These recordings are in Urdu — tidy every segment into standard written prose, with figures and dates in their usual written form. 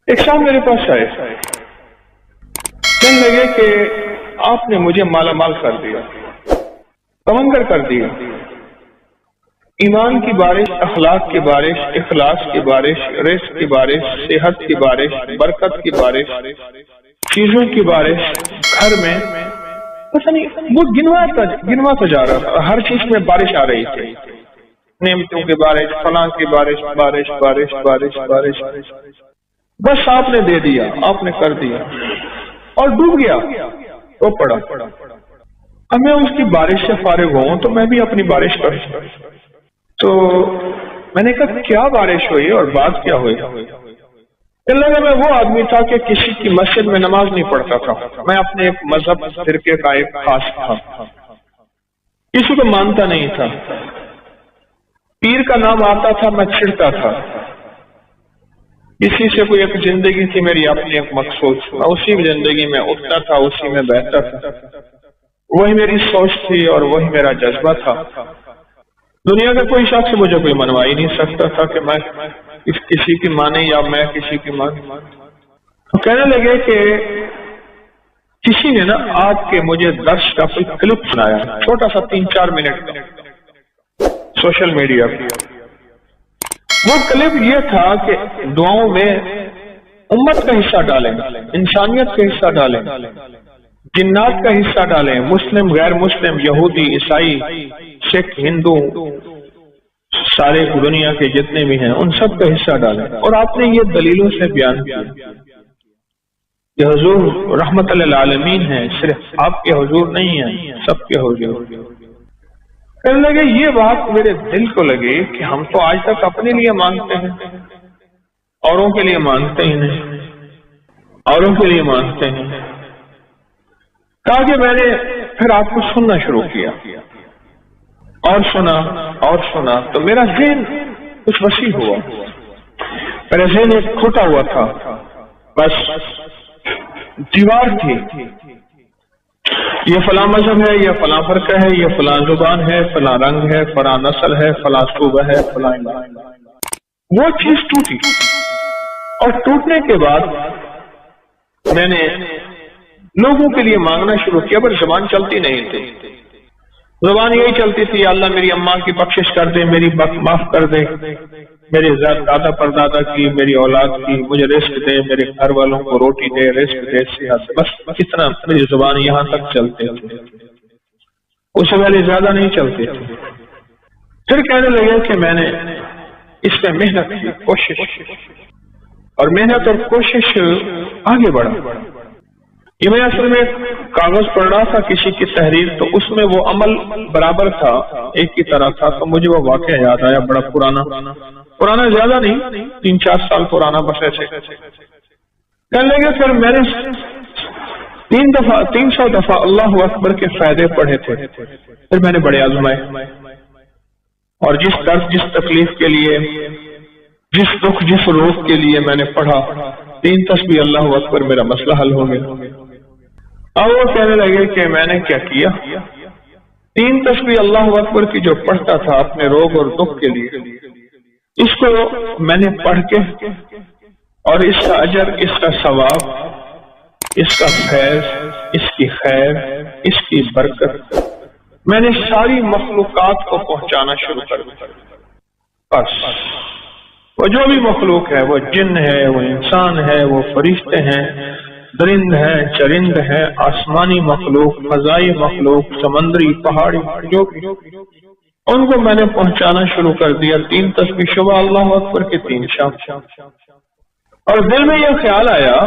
ایک صاحب میرے پاس آئے، کہنے لگے کہ آپ نے مجھے مالا مال کر دیا، تمنگر کر دیا، ایمان کی بارش، اخلاق کی بارش، اخلاص کی بارش، رزق کی بارش، صحت کی بارش، برکت کی بارش، چیزوں کی بارش گھر میں پتہ نہیں وہ گنواتا جا رہا تھا، ہر چیز میں بارش آ رہی تھی، نعمتوں کی بارش، فلاں کی بارش، بارش بارش بارش بارش، بس آپ نے دے دیا، آپ نے کر دیا اور ڈوب گیا تو پڑا۔ اب میں اس کی بارش سے فارغ ہوں تو میں بھی اپنی بارش کروں، تو میں نے کہا کیا بارش ہوئی اور بات کیا ہوئی؟ اللہ میں وہ آدمی تھا کہ کسی کی مسجد میں نماز نہیں پڑھتا تھا، میں اپنے ایک مذہب فرقے کا ایک خاص تھا، کسی کو مانتا نہیں تھا، پیر کا نام آتا تھا میں چھڑتا تھا، کسی سے کوئی ایک زندگی تھی میری اپنی ایک مقصود، میں اسی زندگی میں اٹھتا تھا، اسی میں بیٹھتا تھا، وہی میری سوچ تھی اور وہی میرا جذبہ تھا۔ دنیا کا کوئی شخص مجھے کوئی منوا ہی نہیں سکتا تھا کہ میں کسی کی مانے یا میں کسی کی مانے۔ تو کہنے لگے کہ کسی نے نا آج کے مجھے درس کا کوئی کلپ سنایا، چھوٹا سا 3-4 منٹ کا، سوشل میڈیا پہ۔ وہ کلپ یہ تھا کہ دعاؤں میں امت کا حصہ ڈالیں، انسانیت کا حصہ ڈالیں، جنات کا حصہ ڈالیں، مسلم غیر مسلم، یہودی عیسائی سکھ ہندو سارے دنیا کے جتنے بھی ہیں ان سب کا حصہ ڈالیں۔ اور آپ نے یہ دلیلوں سے بیان کیا کہ حضور رحمت للعالمین ہیں، صرف آپ کے حضور نہیں ہیں، سب کے حضور۔ کہنے لگے یہ بات میرے دل کو لگی کہ ہم تو آج تک اپنے لیے مانگتے ہیں، اوروں کے لیے مانگتے ہی نہیں، اوروں کے لیے مانگتے ہیں۔ کہا کہ میں نے پھر آپ کو سننا شروع کیا اور سنا تو میرا ذہن کچھ وسیع ہوا، میرا ذہن ایک کھوٹا ہوا تھا، بس دیوار تھی، یہ فلاں مذہب ہے، یہ فلاں فرقہ ہے، یہ فلاں زبان ہے، فلاں رنگ ہے، فلاں نسل ہے، فلاں صوبہ ہے، فلاں۔ وہ چیز ٹوٹی اور ٹوٹنے کے بعد میں نے لوگوں کے لیے مانگنا شروع کیا، پر زبان چلتی نہیں تھی، زبان یہی چلتی تھی اللہ میری اماں کی بخشش کر دے، میری معاف کر دے، میرے دادا پردادا کی، میری اولاد کی، مجھے رزق دے، میرے گھر والوں کو روٹی دے، رزق دے، صحت، بس اتنا میری زبان یہاں تک چلتے تھے، اس سے پہلے زیادہ نہیں چلتے تھے۔ پھر کہنے لگے کہ میں نے اس میں محنت کی، کوشش، اور محنت اور کوشش آگے بڑھا۔ یہ میں اصل میں کاغذ پڑھ رہا تھا کسی کی تحریر، تو اس میں وہ عمل برابر تھا، ایک کی طرح تھا، تو مجھے وہ واقعہ یاد آیا، بڑا پرانا زیادہ نہیں، 3-4 سال پرانا بس ایسے۔ کہنے لگے پھر میں نے 300 دفعہ اللہ اکبر کے فائدے پڑھے تھے، پھر میں نے بڑے آزمائے، اور جس درد جس تکلیف کے لیے، جس دکھ جس روگ کے لیے میں نے پڑھا، 3 تسبیح اللہ اکبر، میرا مسئلہ حل ہو گیا۔ اور وہ کہنے لگے کہ میں نے کیا کیا، 3 تسبیح اللہ اکبر کی جو پڑھتا تھا اپنے روگ اور دکھ کے لیے، اس کو میں نے پڑھ کے، اور اس کا اجر، اس کا ثواب، اس کا فیض، اس کی خیر، اس کی برکت میں نے ساری مخلوقات کو پہنچانا شروع کر دیا۔ بس وہ جو بھی مخلوق ہے، وہ جن ہے، وہ انسان ہے، وہ فرشتے ہیں، درند ہے، چرند ہے، آسمانی مخلوق، فضائی مخلوق، سمندری، پہاڑی، جو بھی، ان کو میں نے پہنچانا شروع کر دیا۔ 3 تسبیح صبح اللہ اکبر کے 3 شام، اور دل میں یہ خیال آیا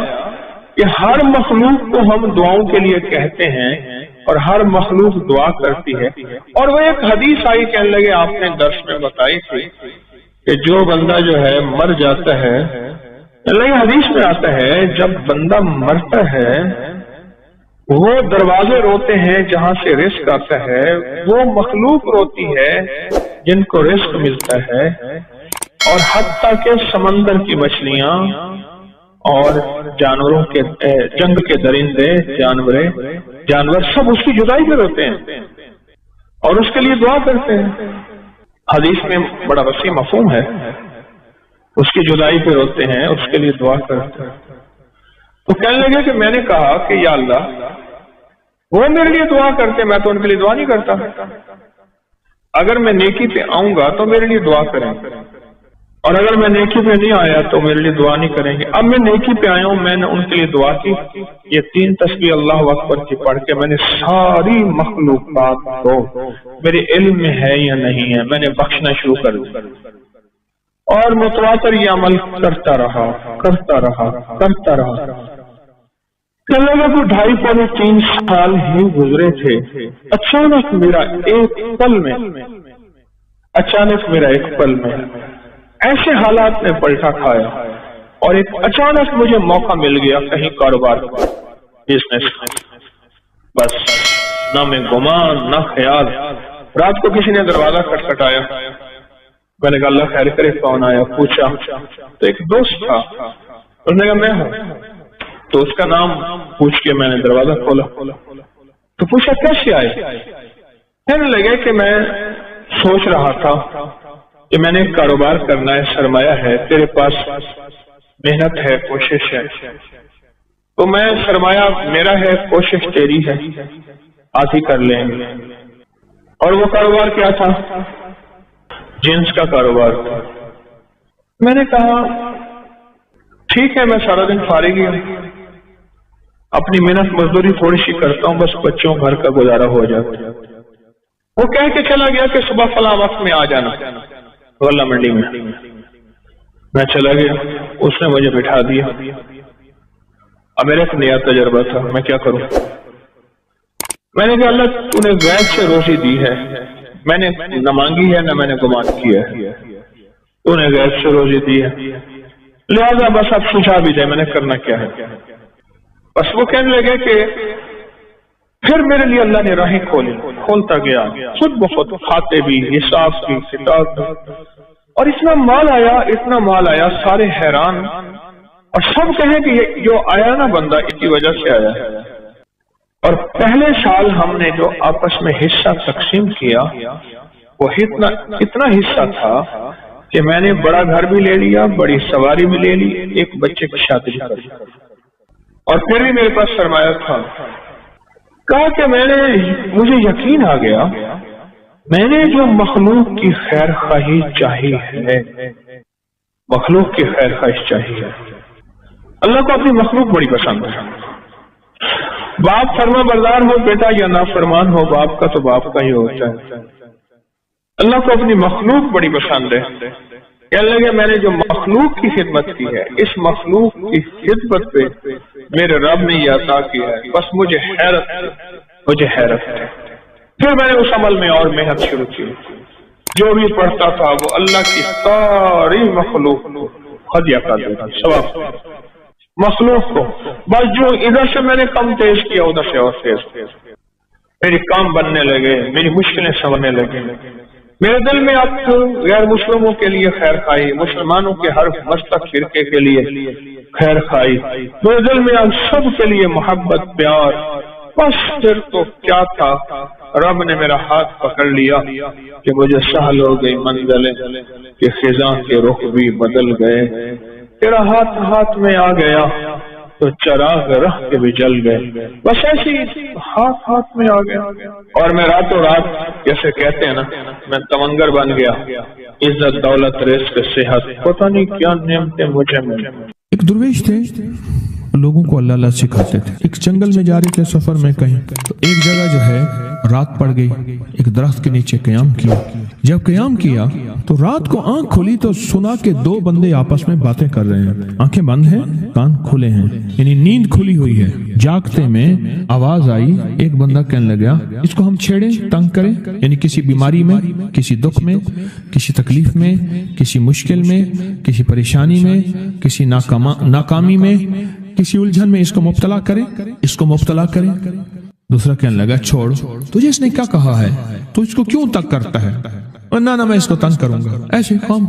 کہ ہر مخلوق کو ہم دعاؤں کے لیے کہتے ہیں اور ہر مخلوق دعا کرتی ہے، اور وہ ایک حدیث آئی، کہنے لگے آپ نے درس میں بتائی تھی کہ جو بندہ جو ہے مر جاتا ہے، اللہ حدیث میں آتا ہے جب بندہ مرتا ہے وہ دروازے روتے ہیں جہاں سے رزق آتا ہے، وہ مخلوق روتی ہے جن کو رزق ملتا ہے، اور حتیٰ کہ سمندر کی مچھلیاں اور جانوروں کے جنگ کے درندے، جانور سب اس کی جدائی میں روتے ہیں اور اس کے لیے دعا کرتے ہیں۔ حدیث میں بڑا وسیع مفہوم ہے، اس کی جدائی پہ روتے ہیں، اس کے لیے دعا کرتے ہیں۔ تو کہنے لگے کہ میں نے کہا کہ یا اللہ، وہ میرے لیے دعا کرتے، میں تو ان کے لیے دعا نہیں کرتا، اگر میں نیکی پہ آؤں گا تو میرے لیے دعا کریں گے، اور اگر میں نیکی پہ نہیں آیا تو میرے لیے دعا نہیں کریں گے۔ اب میں نیکی پہ آیا ہوں، میں نے ان کے لیے دعا کی، یہ 3 تسبیح اللہ اکبر کی پڑھ کے میں نے ساری مخلوقات کو میرے علم میں ہے یا نہیں ہے میں نے بخشنا شروع کر دیا، اور متواتر یہ عمل کرتا رہا۔ لگا کو 2.5-3 سال ہی گزرے تھے، اچانک میرا ایک پل میں ایسے حالات میں پلٹا کھایا، اور ایک اچانک مجھے موقع مل گیا کہیں کاروبار کا، بزنس کا، بس نہ میں گمان نہ خیال۔ رات کو کسی نے دروازہ کھٹکھٹایا، میں نے کہا اللہ خیر کرے، کون آیا؟ پوچھا تو ایک دوست تھا، اس نے کہا میں ہوں، تو اس کا نام پوچھ کے میں نے دروازہ کھولا، تو پوچھا کیسے آئے؟ کہنے لگے کہ میں سوچ رہا تھا کہ میں نے کاروبار کرنا ہے، سرمایہ ہے، تیرے پاس محنت ہے، کوشش ہے، تو میں سرمایہ میرا ہے، کوشش تیری ہے، آج ہی کر لیں گے۔ اور وہ کاروبار کیا تھا؟ جنس کا کاروبار تھا۔ میں نے کہا ٹھیک ہے، میں سارا دن فارغ ہی ہوں، اپنی محنت مزدوری تھوڑی سی کرتا ہوں، بس بچوں گھر کا گزارا ہو جاتا۔ وہ کہہ کے چلا گیا کہ صبح فلاں وقت میں آ جانا غلہ منڈی میں۔ میں چلا گیا، اس نے مجھے بٹھا دیا۔ اب میرا ایک نیا تجربہ تھا، میں کیا کروں؟ میں نے کہا اللہ تو نے غیب سے روزی دی ہے، میں نے نہ مانگی ہے نہ میں نے گمان کیا ہے، تو نے غیب سے روزی دی ہے، لہذا بس اب سجھا بھی دے، میں نے کرنا کیا ہے۔ بس وہ کہنے لگے کہ پھر میرے لیے اللہ نے راہیں کھولتا گیا، خود بخود کھاتے بھی، حساب کی کتاب بھی، اور اتنا مال آیا، سارے حیران، اور سب کہیں کہ یہ جو آیا نا بندہ اس کی وجہ سے آیا ہے۔ اور پہلے سال ہم نے جو آپس میں حصہ تقسیم کیا وہ اتنا حصہ تھا کہ میں نے بڑا گھر بھی لے لیا، بڑی سواری بھی لے لی، ایک بچے کی شادی بھی کر لی، اور پھر بھی میرے پاس سرمایہ تھا۔ کہا کہ مجھے یقین آ گیا، میں نے جو مخلوق کی خیر خواہی چاہی ہے، مخلوق کی خیر خواہش چاہی ہے، اللہ کو اپنی مخلوق بڑی پسند ہے۔ باپ فرما بردار ہو بیٹا یا نافرمان ہو، باپ کا تو باپ کا ہی ہوتا ہے۔ اللہ کو اپنی مخلوق بڑی پسند ہے۔ کہنے لگے میں نے جو مخلوق کی خدمت کی ہے، اس مخلوق کی خدمت پہ میرے رب نے یہ عطا کیا ہے، بس مجھے حیرت ہے۔ پھر میں نے اس عمل میں اور محنت شروع کی، جو بھی پڑھتا تھا وہ اللہ کی ساری مخلوق ہدیہ کر دیتا، ثواب مخلوق کو، بس جو ادھر سے میں نے کم تیز کیا ادھر سے اور تیز، میری کام بننے لگے، میری مشکلیں سنورنے لگے، میرے دل میں اب غیر مسلموں کے لیے خیر خواہی، مسلمانوں کے ہر مستق فرقے کے لیے خیر خواہی، میرے دل میں اب سب کے لیے محبت، پیار۔ بس پھر تو کیا تھا، رب نے میرا ہاتھ پکڑ لیا کہ مجھے سہل ہو گئی منزلیں کہ خزاں کے رخ بھی بدل گئے، تیرا ہاتھ میں آ گیا تو چراغ رہ کے بھی جل گئے، بس ایسی ہاتھ میں آ گیا، اور میں راتوں رات جیسے کہتے ہیں نا، میں تمنگر بن گیا، عزت دولت رزق صحت پتہ نہیں کیا نعمتیں مجھے ملی۔ ایک درویش تھے، لوگوں کو اللہ سکھاتے تھے۔ ایک جنگل میں جا رہے تھے سفر میں کہیں، تو ایک جگہ جو ہے رات پڑ گئی، ایک درخت کے نیچے قیام کیا۔ جب قیام کیا تو رات کو آنکھ کھلی تو سنا کہ 2 بندے آپس میں باتیں کر رہے ہیں، آنکھیں بند ہیں، کان کھلے ہیں، یعنی نیند کھلی ہوئی ہے۔ جاگتے میں آواز آئی، ایک بندہ کہنے لگا اس کو ہم چھیڑیں، تنگ کریں، یعنی کسی بیماری میں، کسی دکھ میں، کسی تکلیف میں، کسی مشکل میں، کسی پریشانی میں، کسی ناکامی میں، کسی الجھن میں اس کو مبتلا کریں۔ دوسرا کہنے لگا چھوڑ، تجھے اس نے کیا کہا ہے، تو اس کو کیوں تنگ کرتا ہے؟ نہ میں اس کو تنگ کروں گا، ایسے خام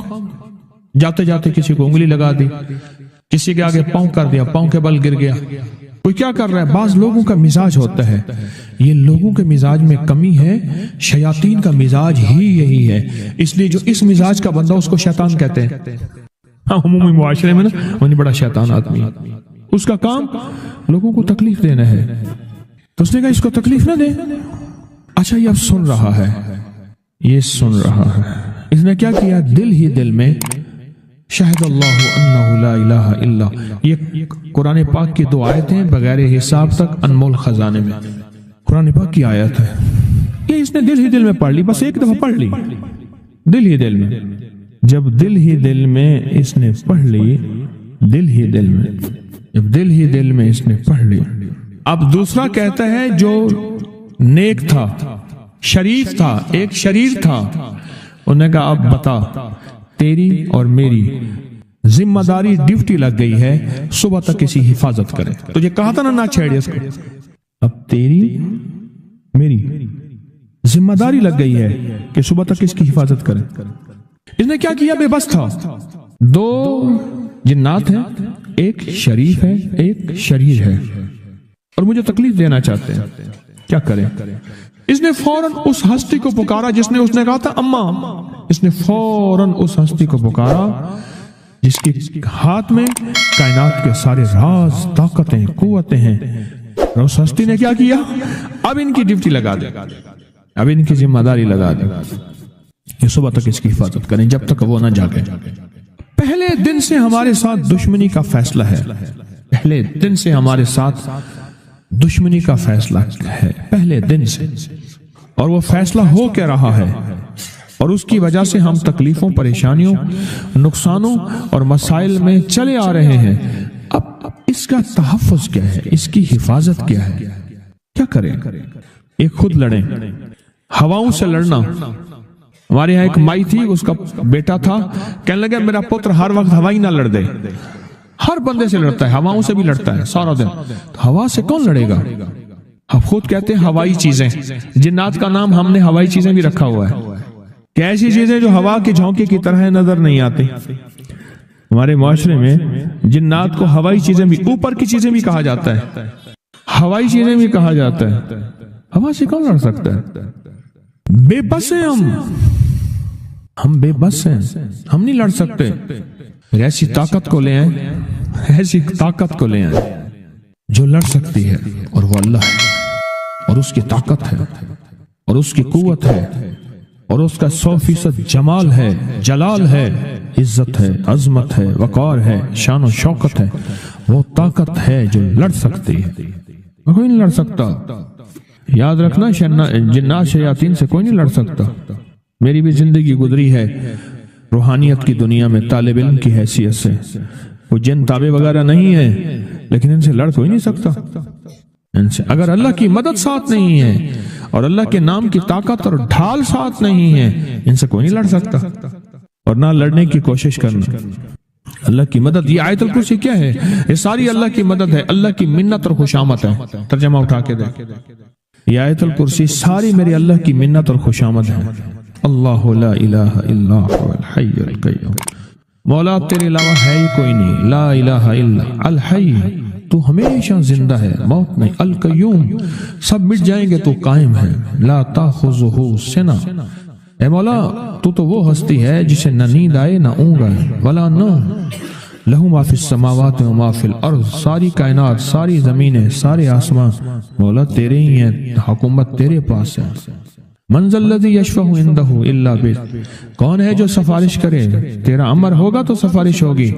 جاتے جاتے کسی کو انگلی لگا دی، کسی کے آگے پاؤں کر دیا، پاؤں کے بل گر گیا، کوئی کیا کر رہا ہے۔ بعض لوگوں کا مزاج ہوتا ہے، یہ لوگوں کے مزاج میں کمی ہے، شیاطین کا مزاج ہی یہی ہے، اس لیے جو اس مزاج کا بندہ اس کو شیطان کہتے ہیں۔ ہاں عمومی معاشرے میں نا وہ نہیں بڑا شیطان آدمی ہے، اس کا کام لوگوں کو تکلیف دینا ہے، تو اس نے کہا اس کو تکلیف نہ دے۔ اچھا یہ اب سن رہا ہے، یہ سن رہا ہے، اس نے کیا کیا، دل ہی دل میں شہد اللہ انہ لا الہ الا، یہ قرآن پاک کی 2 آیتیں بغیر حساب تک انمول خزانے میں، قرآن پاک کی آیت ہے، یہ اس نے دل ہی دل میں پڑھ لی، بس ایک دفعہ پڑھ لی دل ہی دل میں۔ جب دل ہی دل میں اس نے پڑھ لی، دل ہی دل میں، جب دل ہی دل میں اس نے پڑھ لی، اب دوسرا کہتا ہے جو نیک تھا، شریف تھا، ایک شریر تھا، انہوں نے کہا اب بتا، تیری اور میری ذمہ داری ڈیوٹی لگ گئی ہے، صبح تک کسی حفاظت کرے، تجھے کہا تھا نہ چھیڑے اس کو، اب تیری میری ذمہ داری لگ گئی ہے کہ صبح تک اس کی حفاظت کرے۔ اس نے کیا کیا، بے بس تھا، 2 جنات ہیں، ایک شریف ہے ایک شریر ہے، اور مجھے تکلیف دینا چاہتے ہیں، کیا کریں؟ اس نے فوراً اس ہستی کو پکارا جس نے اس نے کہا تھا اماں، اس نے فوراً اس ہستی کو پکارا جس کے ہاتھ میں کائنات کے سارے راز، طاقتیں، قوتیں ہیں، اور اس ہستی نے کیا کیا، اب ان کی ڈیوٹی لگا دے، اب ان کی ذمہ داری لگا دے کہ صبح تک اس کی حفاظت کریں جب تک وہ نہ جاگے۔ پہلے دن سے ہمارے ساتھ دشمنی کا فیصلہ ہے، پہلے دن سے ہمارے ساتھ دشمنی کا فیصلہ ہے، پہلے دن سے، اور وہ فیصلہ ہو کے رہا ہے، اور اس کی وجہ سے ہم تکلیفوں، پریشانیوں، نقصانوں اور مسائل میں چلے آ رہے ہیں۔ اب اس کا تحفظ کیا ہے، اس کی حفاظت کیا ہے، کیا کریں؟ ایک خود لڑیں، ہواؤں سے لڑنا۔ ہمارے یہاں ایک مائی تھی، اس کا بیٹا تھا، کہنے لگا میرا پتر ہر وقت ہوائی نہ لڑ دے، ہر بندے سے لڑتا ہے، ہواؤں سے بھی لڑتا ہے سارا دن، تو ہوا سے کون لڑے گا؟ اب خود کہتے ہیں ہوائی چیزیں، جنات کا نام ہم نے ہوائی چیزیں بھی رکھا ہوا ہے، کہ ایسی چیزیں جو ہوا کے جھونکے کی طرح نظر نہیں آتی۔ ہمارے معاشرے میں جنات کو ہوائی چیزیں بھی، اوپر کی چیزیں بھی کہا جاتا ہے، ہوائی چیزیں بھی کہا جاتا ہے۔ ہوا سے کون لڑ سکتا ہے؟ بے بس ہیں ہم بے بس ہیں، ہم نہیں لڑ سکتے۔ ایسی طاقت کو لے آئیں، ایسی طاقت کو لے آئیں جو لڑ سکتی ہے، اور وہ اللہ ہے، اور اس کی طاقت ہے، اور اس کی قوت ہے، اور اس کا 100% جمال ہے، جلال ہے، عزت ہے، عظمت ہے، وقار ہے، شان و شوکت ہے، وہ طاقت ہے جو لڑ سکتی ہے، کوئی نہیں لڑ سکتا۔ یاد رکھنا، جنات شیاطین سے کوئی نہیں لڑ سکتا۔ میری بھی زندگی گزری ہے روحانیت کی دنیا میں طالب علم کی حیثیت سے، وہ جن تابع وغیرہ نہیں ہے، لیکن ان سے لڑ کوئی نہیں سکتا۔ ان سے اگر اللہ کی مدد ساتھ نہیں ہے اور اللہ کے نام کی طاقت اور ڈھال ساتھ نہیں ہے، ان سے کوئی نہیں لڑ سکتا، اور نہ لڑنے کی کوشش کرنا۔ اللہ کی مدد، یہ آیت الکرسی کیا ہے؟ یہ ساری اللہ کی مدد ہے، اللہ کی منت اور خوشامد ہے۔ ترجمہ اٹھا کے دے، یہ آیت الکرسی ساری میری اللہ کی منت اور خوشامد ہے۔ اللہ لا الہ الا هو الحی القیوم، مولا تیرے علاوہ ہے ہی کوئی نہیں، لا الہ الا الحی، تو ہمیشہ زندہ ہے، موت نہیں، القیوم، سب مٹ جائیں گے تو قائم ہے، لا تاخذہ سنہ، اے مولا تو وہ ہستی ہے جسے نہ نیند آئے نہ اونگ آئے، ولا نوم، لہو ما فی السماوات و ما فی الارض، ساری کائنات، ساری زمینیں، سارے آسمان مولا تیرے ہی ہیں، حکومت تیرے پاس ہے۔ من ذا الذی یشفع عندہ الا بإذنہ، کون ہے جو سفارش کرے؟ تیرا امر ہوگا تو سفارش ہوگی،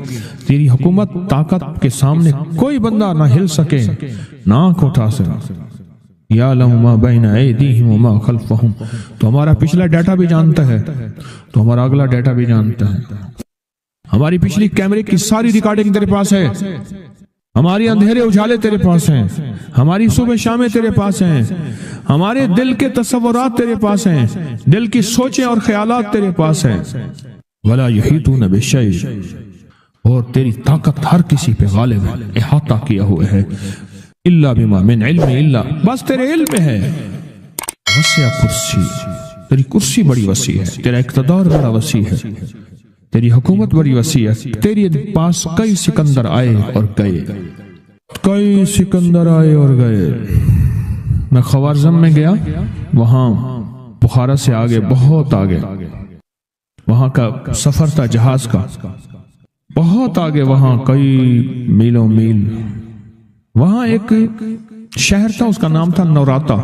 تیری حکومت طاقت کے سامنے کوئی بندہ نہ ہل سکے، نہ آنکھ اٹھا سکے۔ یعلم ما بین ایدیہم وما خلفہم، تو ہمارا پچھلا ڈیٹا بھی جانتا ہے، تو ہمارا اگلا ڈیٹا بھی جانتا ہے، ہماری پچھلی کیمرے کی ساری ریکارڈنگ تیرے پاس ہے، ہماری اندھیرے اجالے تیرے پاس ہیں، ہماری صبح شامیں تیرے پاس ہیں، ہمارے دل کے تصورات تیرے پاس ہیں، دل کی سوچیں اور خیالات تیرے پاس ہیں۔ ولا یحیطون بشیء، اور تیری طاقت ہر کسی پہ غالب ہے، احاطہ کیا ہوا ہے، الا بما من علم، الا بس تیرے علم میں ہے۔ وسع کرسی، تیری کرسی بڑی وسیع ہے، تیرا اقتدار بڑا وسیع ہے، تیری حکومت بڑی وسیع ہے، تیری پاس کئی سکندر آئے اور گئے، کئی سکندر آئے اور گئے۔ میں خوارزم میں گیا، وہاں بخارا سے آگے، بہت آگے، وہاں کا سفر تھا جہاز کا، بہت آگے وہاں کئی میلوں میل وہاں ایک شہر تھا، اس کا نام تھا نوراتا۔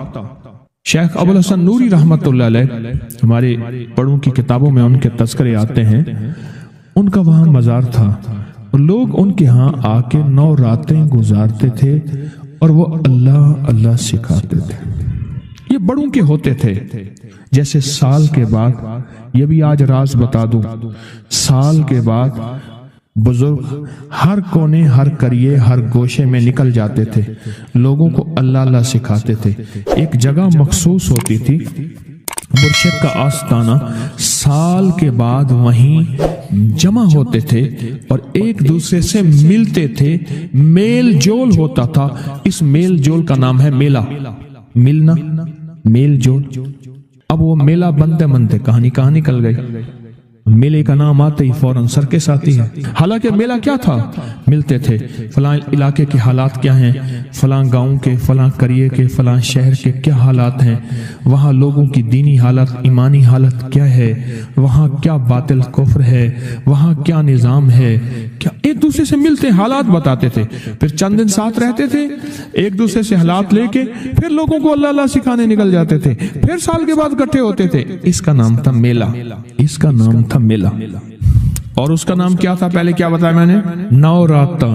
شیخ ابو الحسن نوری رحمت اللہ علیہ، ہمارے بڑوں کی کتابوں میں ان کے تذکرے آتے ہیں، ان کا وہاں مزار تھا اور لوگ ان کے ہاں آ کے 9 راتیں گزارتے تھے اور وہ اللہ اللہ سکھاتے تھے۔ یہ بڑوں کے ہوتے تھے، جیسے سال کے بعد، یہ بھی آج راز بتا دوں، سال کے بعد بزرگ ہر کونے، ہر کریے، ہر گوشے میں نکل جاتے تھے، لوگوں کو اللہ اللہ سکھاتے تھے۔ ایک جگہ مخصوص ہوتی تھی، مرشد کا آستانہ، سال کے بعد وہیں جمع ہوتے تھے اور ایک دوسرے سے ملتے تھے، میل جول ہوتا تھا۔ اس میل جول کا نام ہے میلہ، ملنا، میل جول۔ اب وہ میلہ بنتے بنتے کہاں نکل گئی، میلے کا نام آتے ہی فوراً سرکس آتی ہے۔ حالانکہ میلہ کیا تھا؟ ملتے تھے، فلاں علاقے کے حالات کیا ہیں، فلاں گاؤں کے، فلاں قریے کے، فلاں شہر کے کیا حالات ہیں، وہاں لوگوں کی دینی حالت، ایمانی حالت کیا ہے، وہاں کیا باطل کفر ہے، وہاں کیا نظام ہے، کیا ایک دوسرے سے ملتے حالات بتاتے تھے، پھر چند دن ساتھ رہتے تھے، ایک دوسرے سے حالات لے کے پھر لوگوں کو اللہ اللہ سکھانے نکل جاتے تھے، پھر سال کے بعد اکٹھے ہوتے تھے۔ اس کا نام تھا میلہ، اس کا نام تھا میلہ۔ اور اس کا نام کیا تھا؟ پہلے کیا بتایا میں نے؟ نوراتا۔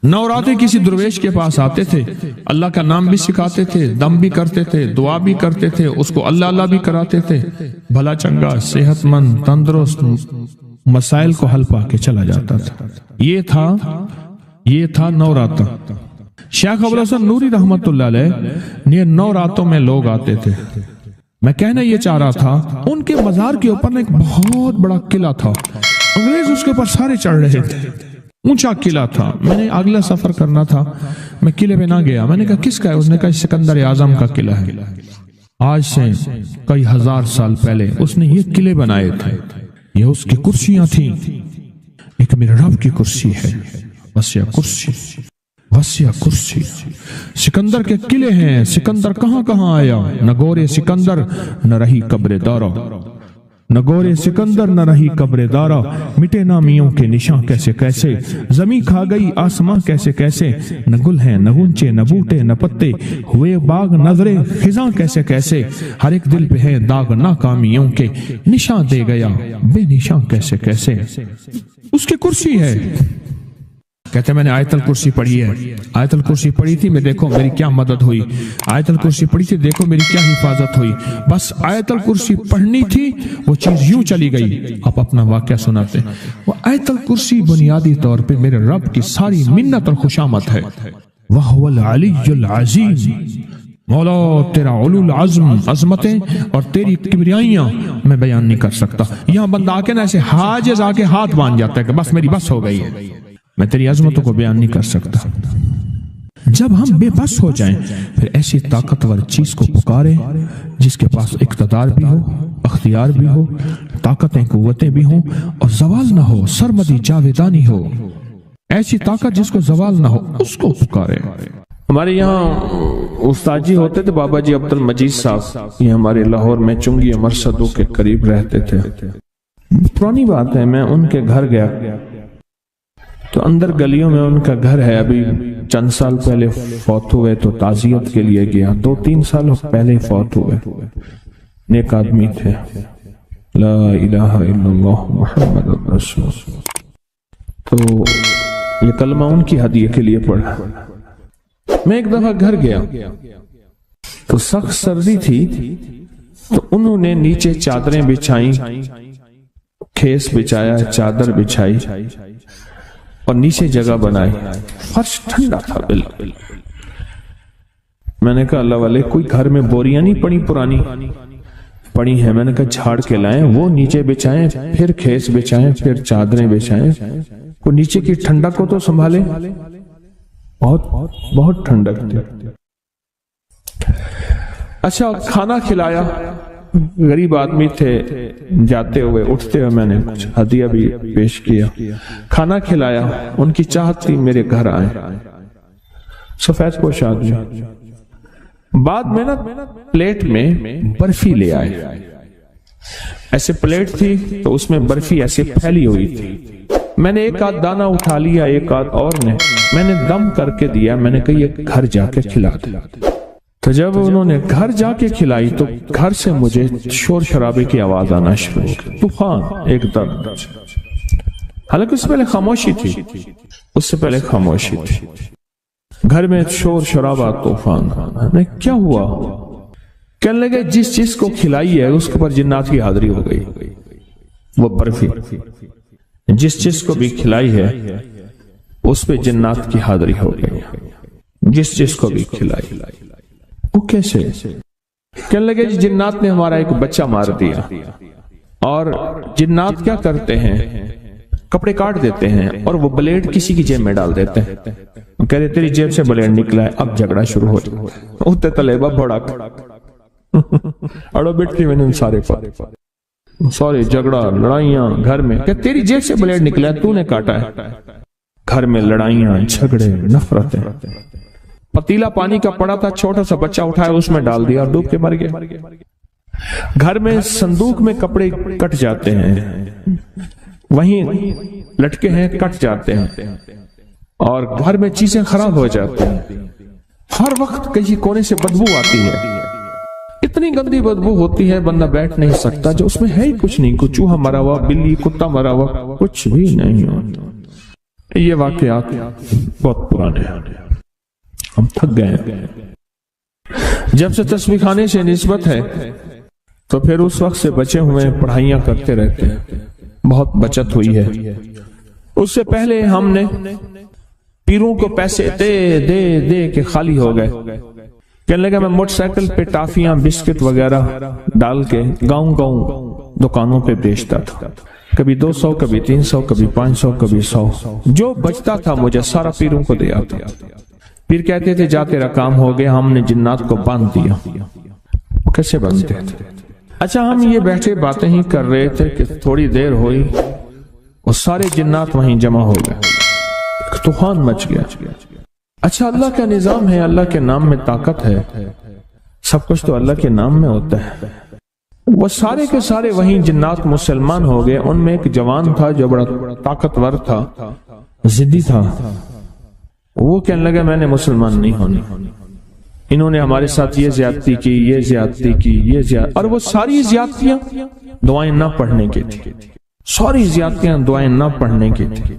نوراتے کسی درویش کے پاس آتے تھے، اللہ کا نام بھی سکھاتے تھے، دم بھی کرتے تھے، دعا بھی کرتے تھے، اس کو اللہ اللہ بھی کراتے تھے، بھلا چنگا، صحت مند، تندرست، مسائل کو حل پا کے چلا جاتا تھا۔ یہ تھا نوراتا۔ شیخ ابو الحسن نوری رحمت اللہ علیہ یہ 9 راتوں میں لوگ آتے تھے۔ میں کہنا یہ چاہ رہا تھا، ان کے مزار کے اوپر ایک بہت بڑا قلعہ تھا، انگریز اس کے اوپر سارے چڑھ رہے تھے، اونچا قلعہ تھا۔ میں نے اگلا سفر کرنا تھا، میں قلعے پہ نہ گیا۔ میں نے کہا کس کا ہے؟ اس نے کہا سکندر اعظم کا قلعہ ہے، آج سے کئی ہزار سال پہلے اس نے یہ قلعے بنائے تھے، یہ اس کی کرسیاں تھیں، ایک میرے رب کی کرسی ہے، وسیع کرسی، وسیع کرسی۔ سکندر کے قلعے ہیں، سکندر کہاں کہاں آیا، نہ گورے سکندر نہ رہی قبر دارا، نہ گورے سکندر نہ رہی قبر دارا، مٹے نامیوں کے نشاں کیسے کیسے، زمین کھا گئی آسماں کیسے کیسے، نہ گل ہیں نہ گنچے نہ بوٹے نہ پتے، ہوئے باغ نظرے خزاں کیسے کیسے، ہر ایک دل پہ ہے داغ ناکامیوں کے، نشاں دے گیا بے نشاں کیسے کیسے۔ اس کی کرسی ہے۔ کہتے ہیں میں نے آیت الکرسی پڑھی ہے، آیت الکرسی پڑھی تھی، میں دیکھو میری کیا مدد ہوئی، آیت الکرسی پڑھی تھی، دیکھو میری کیا حفاظت ہوئی۔ بس آیت الکرسی پڑھنی تھی، وہ چیز یوں چلی گئی۔ آپ اپنا واقعہ سناتے ہیں۔ وہ آیت الکرسی بنیادی طور پہ میرے رب کی ساری منت اور خوشامد ہے۔ وَهُوَ الْعَلِيُّ الْعَظِيمُ، مولا تیرا علو العظم، عظمتیں اور تیری کبریائیاں میں بیان نہیں کر سکتا۔ یہاں بندہ آ کے نا ایسے حاجز آ کے ہاتھ باندھ جاتا ہے کہ بس میری بس ہو گئی ہے، میں تیری عظمتوں کو بیان نہیں کر سکتا۔ جب ہم بے بس ہو جائیں پھر ایسی طاقتور چیز کو پکاریں جس کے پاس اقتدار بھی ہو، اختیار بھی ہو، طاقتیں قوتیں بھی ہوں اور زوال نہ ہو، سرمدی جاویدانی ہو، ایسی طاقت جس کو زوال نہ ہو، اس کو پکاریں۔ ہمارے یہاں استاد جی ہوتے تھے، بابا جی عبد المجید صاحب، یہ ہمارے لاہور میں چنگی مرصدوں کے قریب رہتے تھے۔ پرانی بات ہے، میں ان کے گھر گیا تو اندر گلیوں میں ان کا گھر ہے، ابھی چند سال پہلے فوت ہوئے تو تعزیت کے لیے گیا، 2-3 سال پہلے فوت ہوئے، نیک آدمی تھے، لا الہ الا اللہ محمد رسول اللہ۔ تو یہ کلمہ ان کی ہدیے کے لیے پڑھا۔ میں ایک دفعہ گھر گیا تو سخت سردی تھی، تو انہوں نے نیچے چادریں بچھائیں، کھیس بچھایا، چادر بچھائی اور نیچے جگہ بنائی، فرش ٹھنڈا تھا بالکل۔ میں نے کہا اللہ والے کوئی گھر میں بوریاں نہیں پڑی پرانی پڑی ہیں، میں نے کہا جھاڑ کے لائیں، وہ نیچے بچھائیں، پھر کھیس بچھائیں، پھر چادریں بچھائیں، وہ نیچے کی ٹھنڈک کو تو سنبھالے، بہت ٹھنڈک تھی۔ اچھا کھانا کھلایا، غریب آدمی تھے، جاتے ہوئے اٹھتے ہوئے میں نے کچھ ہدیہ بھی پیش کیا، کھانا کھلایا، ان کی چاہت تھی میرے گھر آئیں، سفید پوش آدمی۔ بعد میں نا پلیٹ میں برفی لے آئے، ایسے پلیٹ تھی تو اس میں برفی ایسے پھیلی ہوئی تھی۔ میں نے ایک آدھ دانہ اٹھا لیا، ایک آدھ اور نے، میں نے دم کر کے دیا، میں نے کہا یہ گھر جا کے کھلا دے۔ تو جب انہوں نے گھر جا کے کھلائی تو گھر سے مجھے شور شرابے کی آواز آنا شروع ہو گئی، طوفان ایک دم۔ حالانکہ اس سے پہلے خاموشی تھی، اس سے پہلے خاموشی تھی، گھر میں شور شرابہ طوفان۔ میں کیا ہوا؟ کہنے لگے جس چیز کو کھلائی ہے اس کے اوپر جنات کی حاضری ہو گئی، وہ برفی جس چیز کو بھی کھلائی ہے اس پہ جنات کی حاضری ہو گئی، جس چیز کو بھی کھلائی۔ وہ کیسے؟ کہنے لگے جنات نے ہمارا ایک بچہ مار دیا، اور جنات کیا کرتے ہیں، کپڑے کاٹ دیتے ہیں اور وہ بلیڈ کسی کی جیب میں ڈال دیتے ہیں، کہتے ہیں تیری جیب سے بلیڈ نکلا ہے، اب جھگڑا شروع ہو جائے، اٹھتے طلیبہ بڑا اڑو بیٹھتی میں نے ان سارے جھگڑا لڑائیاں گھر میں، کہ تیری جیب سے بلیڈ نکلا ہے، تو نے کاٹا ہے۔ گھر میں لڑائیاں جھگڑے نفرتیں۔ پتیلا پانی کا پڑا تھا، چھوٹا سا بچہ اٹھایا اس میں ڈال دیا اور ڈوب کے مر گیا۔ گھر میں صندوق میں کپڑے کٹ جاتے ہیں، وہیں لٹکے ہیں کٹ جاتے ہیں، اور گھر میں چیزیں خراب ہو جاتی ہیں۔ ہر وقت کسی کونے سے بدبو آتی ہے، اتنی گندی بدبو ہوتی ہے بندہ بیٹھ نہیں سکتا، جو اس میں ہے ہی کچھ نہیں، کوئی چوہا مرا ہوا، بلی کتا مرا ہوا، کچھ بھی نہیں ہوتا۔ یہ واقعات بہت پرانے ہیں، ہم تھک گئے۔ جب سے تسبیح خانے سے نسبت ہے تو پھر اس وقت سے بچے ہوئے پڑھائیاں کرتے رہتے ہیں، بہت بچت ہوئی ہے۔ اس سے پہلے ہم نے پیروں کو پیسے دے دے دے کے خالی ہو گئے۔ کہنے لگا میں موٹر سائیکل پہ ٹافیاں بسکٹ وغیرہ ڈال کے گاؤں گاؤں دکانوں پہ بیچتا تھا، کبھی 200 کبھی 300 کبھی 500 کبھی 100، جو بچتا تھا مجھے سارا پیروں کو دے آتا۔ پیر کہتے تھے جا تیرا کام ہو گیا، ہم نے جنات کو باندھ دیا۔ کیسے باندھتے تھے؟ اچھا ہم یہ بیٹھے باتیں ہی کر رہے تھے کہ تھوڑی دیر ہوئی وہ سارے جنات وہیں جمع ہو گئے، طوفان مچ گیا۔ اچھا اللہ کا نظام ہے، اللہ کے نام میں طاقت ہے، سب کچھ تو اللہ کے نام میں ہوتا ہے۔ وہ سارے کے سارے وہیں جنات مسلمان ہو گئے۔ ان میں ایک جوان تھا جو بڑا طاقتور تھا، ضدی تھا، وہ کہنے لگا میں نے مسلمان نہیں ہونا، انہوں نے ہمارے ساتھ یہ زیادتی کی، یہ زیادتی کی، یہ زیادتی، اور وہ ساری زیادتیاں دعائیں نہ پڑھنے کی تھی، ساری زیادتیاں دعائیں نہ پڑھنے کی تھی۔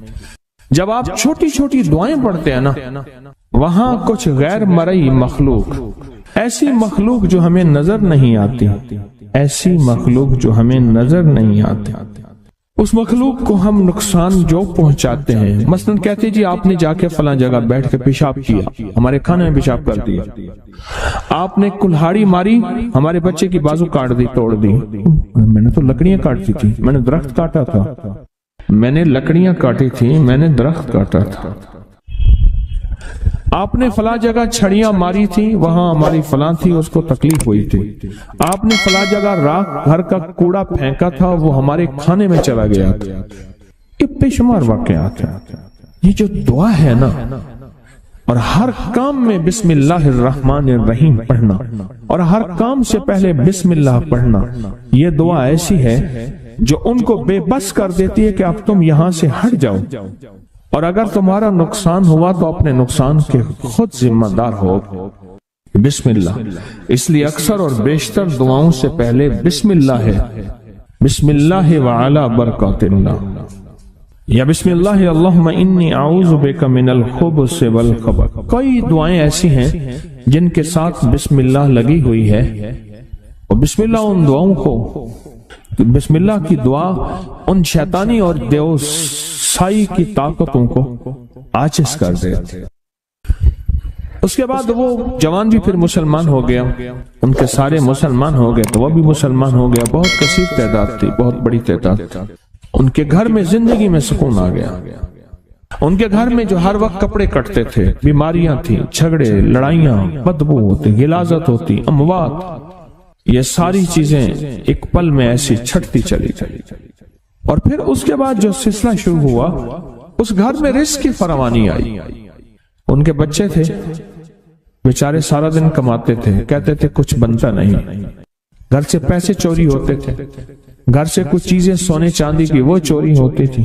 جب آپ چھوٹی چھوٹی دعائیں پڑھتے ہیں نا، وہاں کچھ غیر مرئی مخلوق، ایسی مخلوق جو ہمیں نظر نہیں آتی، ایسی مخلوق جو ہمیں نظر نہیں آتی، اس مخلوق کو ہم نقصان جو پہنچاتے ہیں۔ مثلا کہتے جی آپ نے جا کے فلاں جگہ بیٹھ کے پیشاب کیا، ہمارے کھانے میں پیشاب کر دیا، آپ نے کلہاڑی ماری، ہمارے بچے کی بازو کاٹ دی، توڑ دی۔ میں نے تو لکڑیاں کاٹتی تھی، میں نے درخت کاٹا تھا، میں نے لکڑیاں کاٹی تھی، میں نے درخت کاٹا تھا۔ آپ نے فلاں جگہ چھڑیاں ماری تھی، وہاں ہماری فلاں تھی، اس کو تکلیف ہوئی تھی۔ آپ نے فلاں جگہ راکھ گھر کا کوڑا پھینکا تھا، وہ ہمارے کھانے میں چلا گیا تھا۔ یہ بے شمار واقعات ہیں۔ یہ جو دعا ہے نا، اور ہر کام میں بسم اللہ الرحمن الرحیم پڑھنا، اور ہر کام سے پہلے بسم اللہ پڑھنا، یہ دعا ایسی ہے جو ان کو بے بس کر دیتی ہے کہ اب تم یہاں سے ہٹ جاؤ، اور اگر تمہارا نقصان ہوا تو اپنے نقصان کے خود ذمہ دار ہو۔ بسم اللہ، اس لیے اکثر اور بیشتر دعاؤں سے پہلے بسم اللہ ہے، بسم اللہ وعلا برکات اللہ، یا بسم اللہ اللہم انی اعوذ بک من الخبث والخبث۔ کئی دعائیں ایسی ہیں جن کے ساتھ بسم اللہ لگی ہوئی ہے، اور بسم اللہ ان دعاؤں کو، بسم اللہ کی دعا ان شیطانی اور دیو سائی کی طاقتوں کو عاجز کر دیتے۔ اس کے بعد وہ جوان بھی پھر مسلمان ہو گیا، ان کے سارے مسلمان ہو گئے تو وہ بھی مسلمان ہو گیا۔ بہت کثیر تعداد تھی، بہت بڑی تعداد تھی۔ ان کے گھر میں زندگی میں سکون آ گیا۔ ان کے گھر میں جو ہر وقت کپڑے کٹتے تھے، بیماریاں تھیں، جھگڑے، لڑائیاں، بدبو ہوتی، غلاظت ہوتی، اموات، یہ ساری چیزیں ایک پل میں ایسی چھٹتی چلی گئی۔ اور پھر اس کے بعد جو سلسلہ شروع ہوا، اس گھر میں رزق کی فراوانی آئی۔ ان کے بچے تھے، بیچارے سارا دن کماتے تھے، کہتے تھے کچھ بنتا نہیں، گھر سے پیسے چوری ہوتے تھے، گھر سے کچھ چیزیں سونے چاندی کی وہ چوری ہوتی تھی،